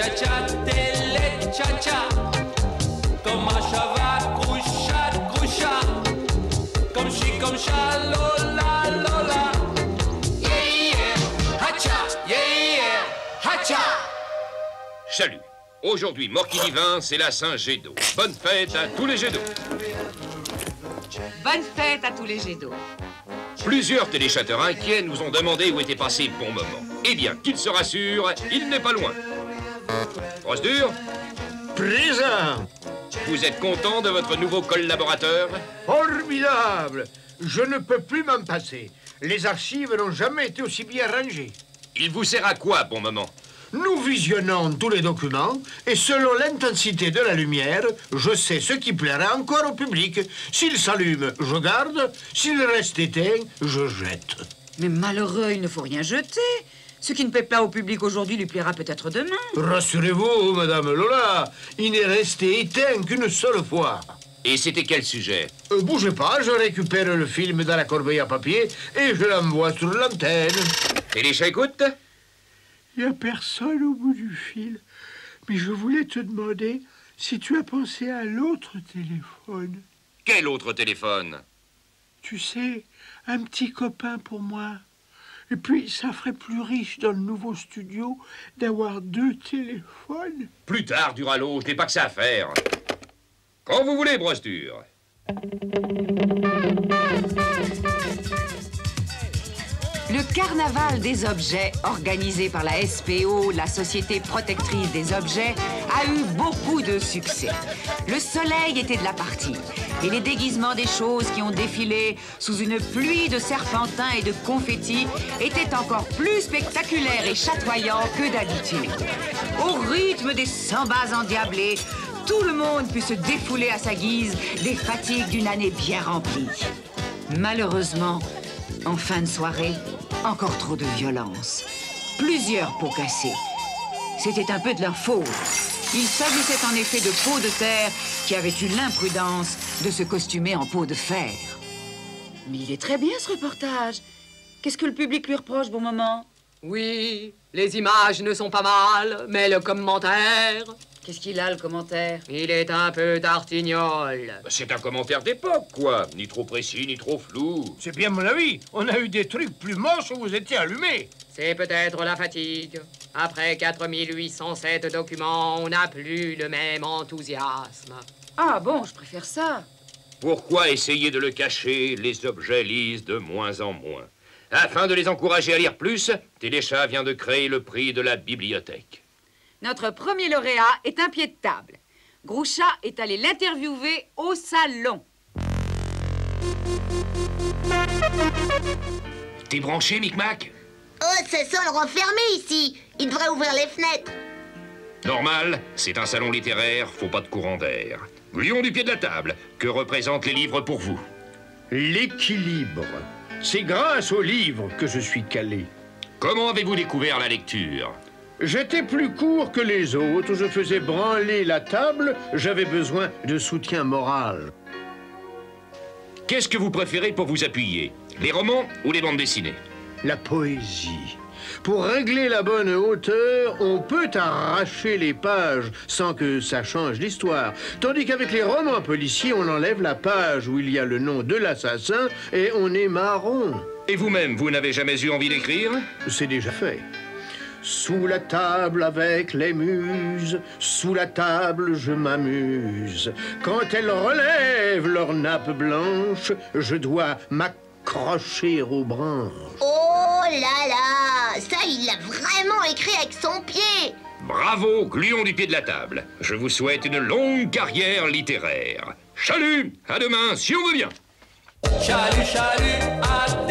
cha-cha, télé, cha-cha. Comme așa va, crușa, crușa. Comme chat, lola, lola. Yeah, yeah, hacha, yeah, yeah, hacha. Salut. Aujourd'hui, mort qui divin, c'est la Saint-Gédo. Bonne fête à tous les jets d'eau. Bonne fête à tous les jets d'eau. Plusieurs téléchatteurs inquiets nous ont demandé où était passé le bon moment. Eh bien, qu'ils se rassurent, il n'est pas loin. Brosdur, Présent. vous êtes content de votre nouveau collaborateur? Formidable. Je ne peux plus m'en passer. Les archives n'ont jamais été aussi bien rangées. Il vous sert à quoi, bon moment? Nous visionnons tous les documents et selon l'intensité de la lumière, je sais ce qui plaira encore au public. S'il s'allume, je garde. S'il reste éteint, je jette. Mais malheureux, il ne faut rien jeter. Ce qui ne plaît pas au public aujourd'hui lui plaira peut-être demain. Rassurez-vous, Madame Lola, il n'est resté éteint qu'une seule fois. Et c'était quel sujet? Bougez pas, je récupère le film dans la corbeille à papier et je l'envoie sur l'antenne. Téléchat écoute? Il n'y a personne au bout du fil. Mais je voulais te demander si tu as pensé à l'autre téléphone. Quel autre téléphone? Tu sais, un petit copain pour moi. Et puis, ça ferait plus riche dans le nouveau studio d'avoir 2 téléphones. Plus tard, Duralo, je n'ai pas que ça à faire. Quand vous voulez, Brosdur. Le carnaval des objets, organisé par la SPO, la Société protectrice des objets, a eu beaucoup de succès. Le soleil était de la partie et les déguisements des choses qui ont défilé sous une pluie de serpentins et de confettis étaient encore plus spectaculaires et chatoyants que d'habitude. Au rythme des sambas endiablés, tout le monde put se défouler à sa guise des fatigues d'une année bien remplie. Malheureusement, en fin de soirée, encore trop de violence. Plusieurs pots cassés. C'était un peu de leur faute. Il s'agissait en effet de pots de terre qui avaient eu l'imprudence de se costumer en peau de fer. Mais il est très bien ce reportage. Qu'est-ce que le public lui reproche, bon moment? Oui, les images ne sont pas mal, mais le commentaire... Qu'est-ce qu'il a, le commentaire? Il est un peu tartignol. C'est un commentaire d'époque, quoi. Ni trop précis, ni trop flou. C'est bien mon avis. On a eu des trucs plus moches où vous étiez allumés. C'est peut-être la fatigue. Après 4807 documents, on n'a plus le même enthousiasme. Ah bon, je préfère ça. Pourquoi essayer de le cacher? Les objets lisent de moins en moins. Afin de les encourager à lire plus, Téléchat vient de créer le prix de la bibliothèque. Notre premier lauréat est un pied de table. Grouchat est allé l'interviewer au salon. T'es branché, Micmac? Oh, c'est sol renfermé ici. Il devrait ouvrir les fenêtres. Normal, c'est un salon littéraire, faut pas de courant d'air. Lion du pied de la table, que représentent les livres pour vous? L'équilibre. C'est grâce aux livres que je suis calé. Comment avez-vous découvert la lecture? J'étais plus court que les autres, je faisais branler la table, j'avais besoin de soutien moral. Qu'est-ce que vous préférez pour vous appuyer? Les romans ou les bandes dessinées? La poésie. Pour régler la bonne hauteur, on peut arracher les pages sans que ça change l'histoire. Tandis qu'avec les romans policiers, on enlève la page où il y a le nom de l'assassin et on est marron. Et vous-même, vous n'avez jamais eu envie d'écrire? C'est déjà fait. Sous la table avec les muses, sous la table je m'amuse. Quand elles relèvent leur nappe blanche, je dois m'accrocher aux branches. Oh là là, ça il l'a vraiment écrit avec son pied. Bravo, gluon du pied de la table. Je vous souhaite une longue carrière littéraire. Chalut, à demain, si on veut bien. Chalut, chalut, à